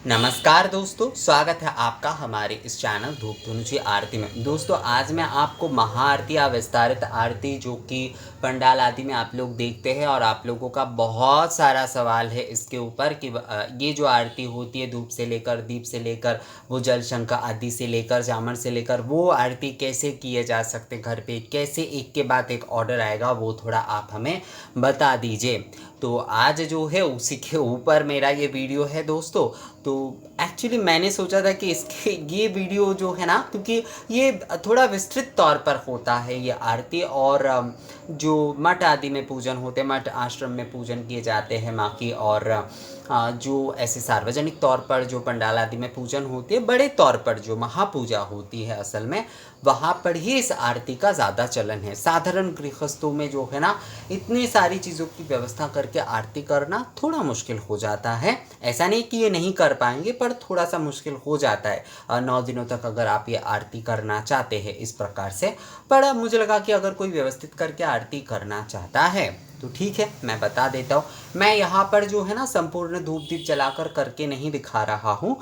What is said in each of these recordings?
नमस्कार दोस्तों, स्वागत है आपका हमारे इस चैनल धूप धुनुची आरती में। दोस्तों, आज मैं आपको महाआरती या विस्तारित आरती जो कि पंडाल आदि में आप लोग देखते हैं और आप लोगों का बहुत सारा सवाल है इसके ऊपर कि ये जो आरती होती है धूप से लेकर, दीप से लेकर, वो जल शंख आदि से लेकर, जामर से लेकर, वो आरती कैसे किए जा सकते घर पे, कैसे एक के बाद एक ऑर्डर आएगा, वो थोड़ा आप हमें बता दीजिए। तो आज जो है उसी के ऊपर मेरा ये वीडियो है दोस्तों। तो एक्चुअली मैंने सोचा था कि इसके ये वीडियो जो है ना, क्योंकि ये थोड़ा विस्तृत तौर पर होता है ये आरती, और जो मठ आदि में पूजन होते हैं, मठ आश्रम में पूजन किए जाते हैं माँ की, और जो ऐसे सार्वजनिक तौर पर जो पंडाल आदि में पूजन होती है, बड़े तौर पर जो महापूजा होती है असल में, वहाँ पर ही इस आरती का ज़्यादा चलन है। साधारण गृहस्थों में जो है ना, इतनी सारी चीज़ों की व्यवस्था करके आरती करना थोड़ा मुश्किल हो जाता है। ऐसा नहीं कि ये नहीं कर पाएंगे, पर थोड़ा सा मुश्किल हो जाता है 9 दिनों तक अगर आप ये आरती करना चाहते हैं इस प्रकार से। पर मुझे लगा कि अगर कोई व्यवस्थित करके आरती करना चाहता है तो ठीक है, मैं बता देता हूँ। मैं यहाँ पर जो है ना संपूर्ण धूप दीप जलाकर करके नहीं दिखा रहा हूँ।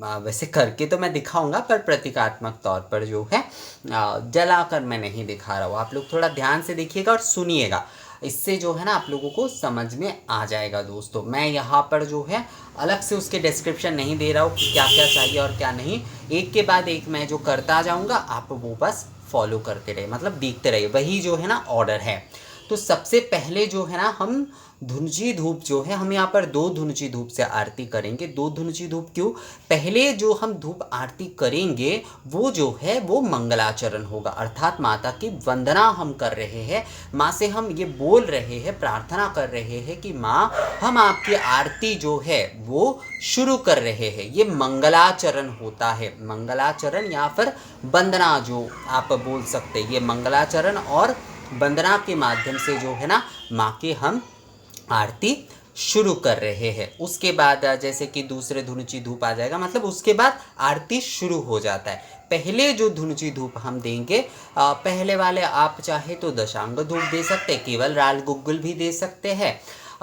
वैसे करके तो मैं दिखाऊंगा, पर प्रतीकात्मक तौर पर जो है जलाकर मैं नहीं दिखा रहा हूँ। आप लोग थोड़ा ध्यान से देखिएगा और सुनिएगा, इससे जो है ना आप लोगों को समझ में आ जाएगा। दोस्तों, मैं यहाँ पर जो है अलग से उसके डिस्क्रिप्शन नहीं दे रहा हूँ कि क्या क्या चाहिए और क्या नहीं। एक के बाद एक मैं जो करता जाऊँगा, आप वो बस फॉलो करते रहिए, मतलब देखते रहिए, वही जो है ना ऑर्डर है। तो सबसे पहले जो है ना, हम धुनुची धूप जो है, हम यहाँ पर 2 धुनुची धूप से आरती करेंगे। 2 धुनुची धूप क्यों? पहले जो हम धूप आरती करेंगे वो जो है वो मंगलाचरण होगा, अर्थात माता की वंदना हम कर रहे हैं। माँ से हम ये बोल रहे हैं, प्रार्थना कर रहे हैं कि माँ, हम आपकी आरती जो है वो शुरू कर रहे हैं। ये मंगलाचरण होता है, मंगलाचरण या फिर वंदना जो आप बोल सकते हैं। ये मंगलाचरण और वंदना के माध्यम से जो है ना माँ की हम आरती शुरू कर रहे हैं। उसके बाद जैसे कि दूसरे धुनुची धूप आ जाएगा, मतलब उसके बाद आरती शुरू हो जाता है। पहले जो धुनुची धूप हम देंगे, पहले वाले आप चाहे तो दशांग धूप दे सकते हैं, केवल राल गुग्गुल भी दे सकते हैं।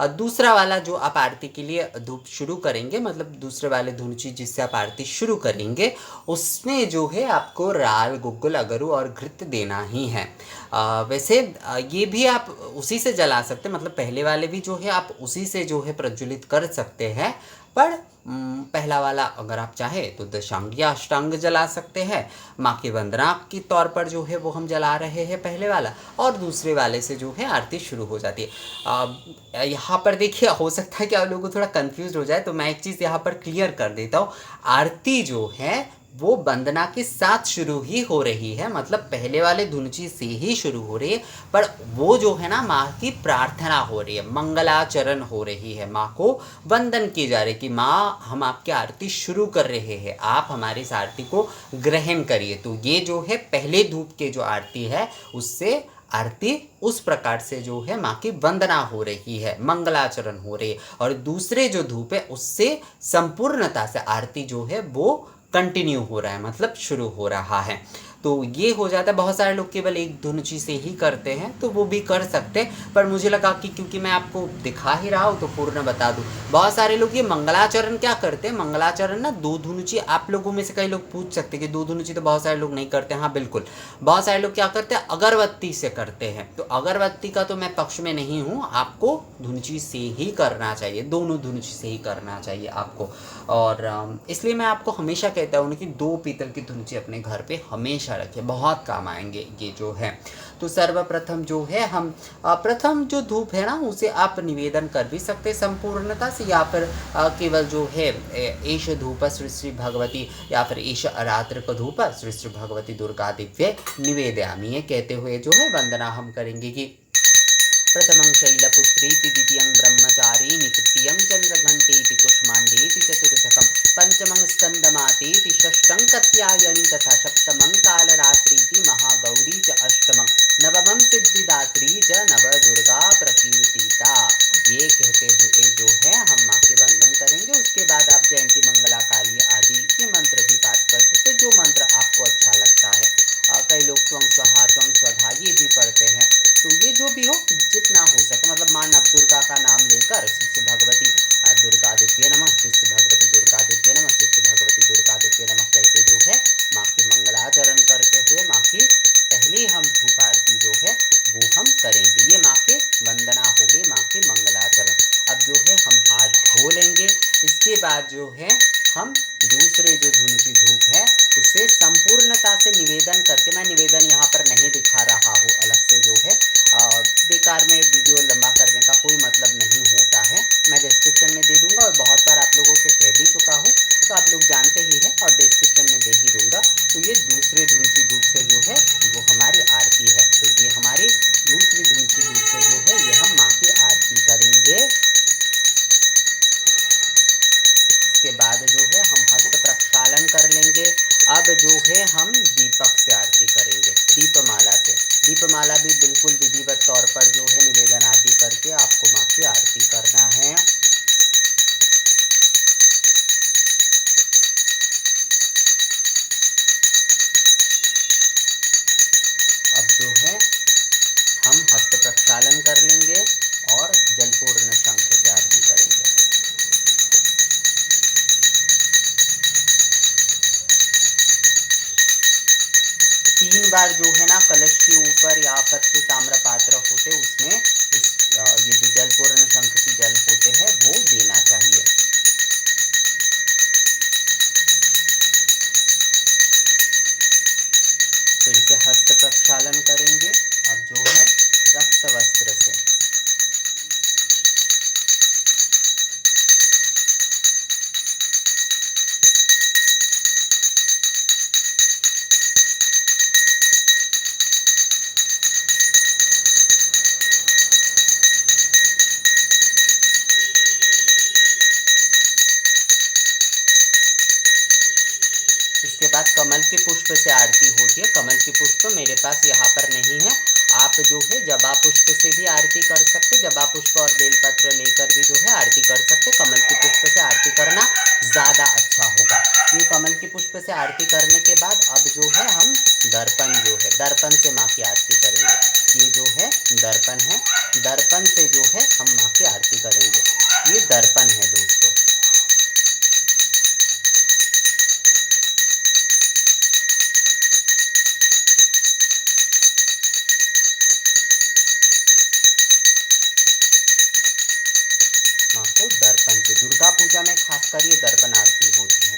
दूसरा वाला जो आप आरती के लिए धूप शुरू करेंगे, मतलब दूसरे वाले धुनुची जिससे आप आरती शुरू करेंगे, उसमें जो है आपको राल गुग्गुल अगरू और घृत देना ही है। वैसे ये भी आप उसी से जला सकते हैं, मतलब पहले वाले भी जो है आप उसी से जो है प्रज्वलित कर सकते हैं। पर पहला वाला अगर आप चाहें तो दशांग या अष्टांग जला सकते हैं। माँ की वंदना के तौर पर जो है वो हम जला रहे हैं पहले वाला, और दूसरे वाले से जो है आरती शुरू हो जाती है। यहाँ पर देखिए, हो सकता है कि आप लोगों को थोड़ा कंफ्यूज हो जाए, तो मैं एक चीज़ यहाँ पर क्लियर कर देता हूँ। आरती जो है वो वंदना के साथ शुरू ही हो रही है, मतलब पहले वाले धुनुची से ही शुरू हो रही है, पर वो जो है ना माँ की प्रार्थना हो रही है, मंगलाचरण हो रही है, माँ को वंदन की जा रही है कि माँ, हम आपकी आरती शुरू कर रहे हैं, आप हमारी इस आरती को ग्रहण करिए। तो ये जो है पहले धूप के जो आरती है, उससे आरती उस प्रकार से जो है माँ की वंदना हो रही है, मंगलाचरण हो रही है। और दूसरे जो धूप है उससे संपूर्णता से आरती जो है वो कंटिन्यू हो रहा है, मतलब शुरू हो रहा है। तो ये हो जाता है। बहुत सारे लोग केवल एक धुनुची से ही करते हैं, तो वो भी कर सकते हैं, पर मुझे लगा कि क्योंकि मैं आपको दिखा ही रहा हूँ तो पूर्ण बता दूँ। बहुत सारे लोग ये मंगलाचरण क्या करते हैं, मंगलाचरण ना 2 धुनुची, आप लोगों में से कई लोग पूछ सकते हैं कि 2 धुनुची तो बहुत सारे लोग नहीं करते। हाँ बिल्कुल, बहुत सारे लोग क्या करते हैं, अगरबत्ती से करते हैं। तो अगरबत्ती का तो मैं पक्ष में नहीं हूँ, आपको धुनुची से ही करना चाहिए, दोनों धुनुची से ही करना चाहिए आपको। और इसलिए मैं आपको हमेशा कहता हूँ कि 2 पीतल की धुनुची अपने घर पे हमेशा रखें, बहुत काम आएंगे ये जो है। तो सर्वप्रथम जो है हम प्रथम जो धूप है ना, उसे आप निवेदन कर भी सकते संपूर्णता से, या फिर केवल जो है एष धूप श्री श्री भगवती, या फिर एष अरात्र का धूप श्री श्री भगवती दुर्गा दिव्य निवेदयामि, ये कहते हुए जो है वंदना हम करेंगे कि प्रथमं शैलपुत्रीति द्वितीयं ब्रह्मचारीणि तृतीयं चन्द्रघण्टेति कुष्माण्डेति चतुर्थकं पंचमं स्कन्दमातेति षष्ठं कात्यायनी तथा सप्तमं कालरात्रीति महागौरी च अष्टमं नवमं सिद्धिदात्री च नवदुर्गा प्रकीर्तिता। ये कहते हुए जो है हम माँ के वंदन करेंगे। उसके बाद आप जयंती मंगला काली आदि ये मंत्र भी पाठ कर सकते, जो मंत्र आपको अच्छा लगता है। कई लोग त्वं स्वाहा त्वं स्वधा ये भी पढ़ते हैं। तो ये जो भी हो, जितना हो सके, मतलब माँ नवदुर्गा का नाम लेकर शिष्य भगवती दुर्गा दिव्य नमः, शिष्य भगवती दुर्गा नमस्ते नमः कहते जो है माँ की मंगलाचरण करते हुए माँ की पहली हम धूप आरती जो है वो हम करेंगे। ये माँ के वंदना हो गई, माँ की मंगलाचरण। अब जो है हम हाथ धो लेंगे। इसके बाद जो है हम दूसरे जो धुन की धूप है उसे संपूर्णता से निवेदन करके, मैं निवेदन यहाँ पर नहीं दिखा रहा हूँ अलग से जो है, बेकार में वीडियो लंबा करने का कोई मतलब नहीं होता है। मैं डिस्क्रिप्शन में दे दूंगा और बहुत बार आप लोगों से कह भी चुका हूँ तो आप लोग जानते ही हैं और डिस्क्रिप्शन में दे ही दूंगा। तो ये दूसरे धुन की धूप से जो है वो हमारी आरती है। तो ये हमारी दूसरी धुन की धूप से जो है ये हम माँ की आरती करेंगे। इसके बाद जो है हम हस्त प्रक्षालन कर लेंगे। अब जो है हम दीपक से आरती करेंगे, दीपमाला से। दीपमाला भी बिल्कुल विधिवत तौर पर जो है निवेदन आदि करके आपको माँ की आरती करना है। अब जो है हम हस्त प्रक्षालन कर लेंगे और जलपूर्ण शंख से आरती करेंगे। तीन बार जो है ना कलश के ऊपर या फिर जो ताम्र पात्र होते उसमें ये जो जलपूर्ण शंख की जल होते हैं वो देना चाहिए। फिर से हस्त प्रक्षालन करेंगे। अब जो है रक्त वस्त्र से। इसके बाद कमल के पुष्प से आरती होती है। कमल के पुष्प मेरे पास यहाँ पर नहीं है। आप जो है जबा पुष्प से भी आरती कर सकते, जबा पुष्प और बेलपत्र लेकर भी जो है आरती कर सकते। कमल के पुष्प से आरती करना ज़्यादा अच्छा होगा। ये कमल के पुष्प से आरती करने के बाद अब जो है हम दर्पण जो है, दर्पण से माँ की आरती करेंगे। ये जो है दर्पण है, दर्पण से जो है हम माँ की आरती करेंगे। ये दर्पण है दोस्तों। माँ को दर्पण से, दुर्गा पूजा में खासकर ये दर्पण आरती होती है,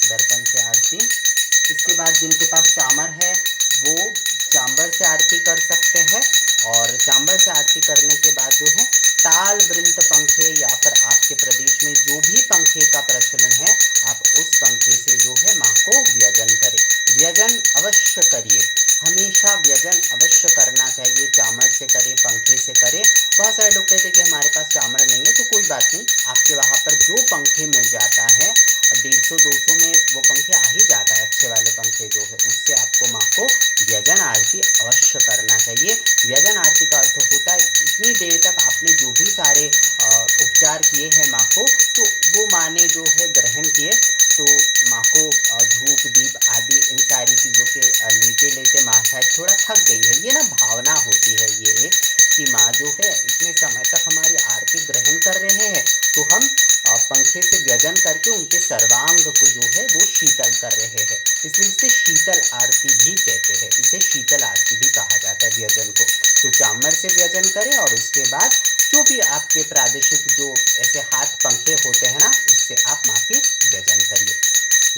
दर्पण से आरती। इसके बाद जिनके पास चामर है वो चांबर से आरती कर सकते हैं। और चांबर से आरती करने के बाद जो है ताल वृंत पंखे या फिर आपके प्रदेश में जो भी पंखे का प्रचलन है आप उस पंखे से जो है माँ को व्यजन करें। व्यजन अवश्य करिए, हमेशा व्यजन अवश्य करना चाहिए। चामर से करे, पंखे से करे। बहुत सारे लोग कहते हैं कि हमारे पास चामर नहीं है, तो कोई बात नहीं, आपके वहाँ पर जो पंखे मिल जाता है 150-200 में वो पंखे आ ही जाता है, अच्छे वाले पंखे जो है, उससे आपको माँ को व्यजन आरती अवश्य करना चाहिए। व्यजन आरती का अर्थ होता है इतनी देर तक आपने जो भी सारे उपचार किए हैं माँ को, तो वो माँ ने जो है ग्रहण किए, तो माँ को धूप दीप आदि इन सारी चीज़ों के लेते लेते माँ शायद थोड़ा थक गई है। ये ना भावना होती है ये एक, कि माँ जो है इतने समय तक हमारी आरती ग्रहण कर रहे हैं, तो हम पंखे से व्यजन करके उनके सर्वांग को जो है वो शीतल कर रहे हैं, इसलिए इसे शीतल आरती भी कहते हैं। इसे शीतल आरती भी कहा जाता है व्यजन को। तो चामर से व्यजन करें और उसके बाद जो भी आपके प्रादेशिक जो ऐसे हाथ पंखे होते हैं ना, उससे आप माँ की व्यजन करिए,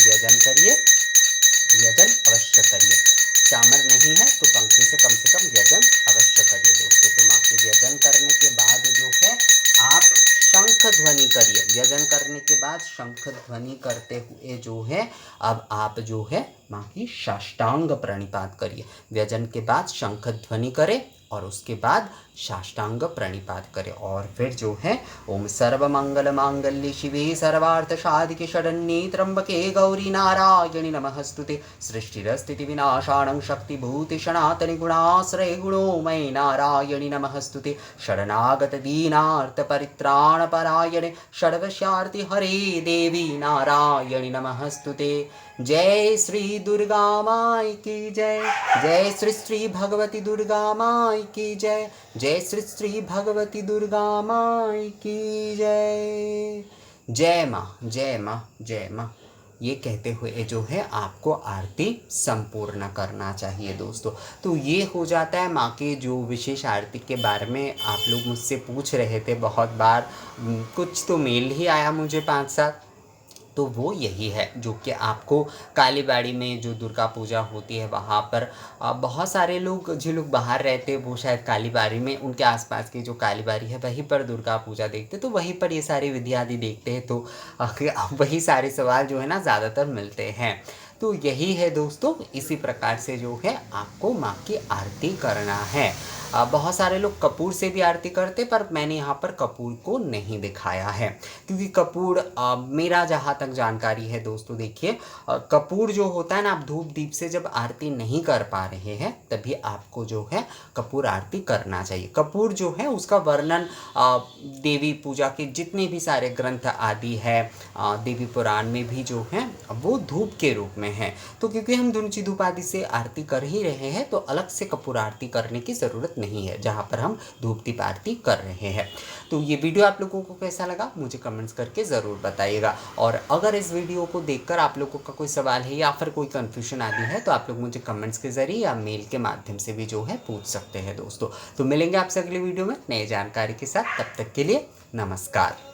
व्यजन करिए, व्यजन अवश्य करिए। चामर नहीं है तो पंखे से कम व्यजन अवश्य करिए दोस्तों। तो माँ के व्यजन करने के बाद जो है आप शंख ध्वनि करिए। व्यजन करने के बाद शंख ध्वनि करते हुए जो है अब आप जो है माँ की साष्टांग प्रणिपात करिए। व्यजन के बाद शंख ध्वनि करें और उसके बाद साष्टांग प्रणिपात करें। और फिर जो है ओम सर्वमंगल मांगल्ये शिवे सर्वार्थ साधिके शरण्ये त्र्यंबके गौरी नारायणी नमस्तुते। सृष्टिरस्थिति विनाशानं शक्तिभूते सनातनि गुणाश्रये गुणोमये नारायणी नमस्तुते। शरणागत दीनार्थ परित्राण परायणे सर्वस्यार्ति हरे देवी नारायणी नमस्तुते। जय श्री दुर्गा माई की जय। जय श्री श्री भगवती दुर्गा माई की जय। जय श्री श्री भगवती दुर्गा माई की जय। जय माँ, जय माँ, जय माँ। ये कहते हुए जो है आपको आरती संपूर्ण करना चाहिए दोस्तों। तो ये हो जाता है माँ के जो विशेष आरती के बारे में आप लोग मुझसे पूछ रहे थे बहुत बार। कुछ तो मेल ही आया मुझे 5-7, तो वो यही है जो कि आपको कालीबाड़ी में जो दुर्गा पूजा होती है वहाँ पर बहुत सारे लोग जो लोग बाहर रहते हैं वो शायद कालीबाड़ी में उनके आसपास की जो कालीबाड़ी है वहीं पर दुर्गा पूजा देखते, तो वहीं पर ये सारी विधि आदि देखते हैं, तो वही सारे सवाल जो है ना ज़्यादातर मिलते हैं। तो यही है दोस्तों, इसी प्रकार से जो है आपको माँ की आरती करना है। बहुत सारे लोग कपूर से भी आरती करते, पर मैंने यहाँ पर कपूर को नहीं दिखाया है, क्योंकि कपूर मेरा जहाँ तक जानकारी है दोस्तों, देखिए कपूर जो होता है ना, आप धूप दीप से जब आरती नहीं कर पा रहे हैं तभी आपको जो है कपूर आरती करना चाहिए। कपूर जो है उसका वर्णन देवी पूजा के जितने भी सारे ग्रंथ आदि है, देवी पुराण में भी जो है वो धूप के रूप में है। तो क्योंकि हम धुनुची धूप आदि से आरती कर ही रहे हैं तो अलग से कपूर आरती करने की ज़रूरत नहीं है जहाँ पर हम धूप दीप आरती कर रहे हैं। तो ये वीडियो आप लोगों को कैसा लगा मुझे कमेंट्स करके ज़रूर बताइएगा। और अगर इस वीडियो को देखकर आप लोगों का कोई सवाल है या फिर कोई कन्फ्यूजन आदि है तो आप लोग मुझे कमेंट्स के ज़रिए या मेल के माध्यम से भी जो है पूछ सकते हैं दोस्तों। तो मिलेंगे आपसे अगली वीडियो में नई जानकारी के साथ, तब तक के लिए नमस्कार।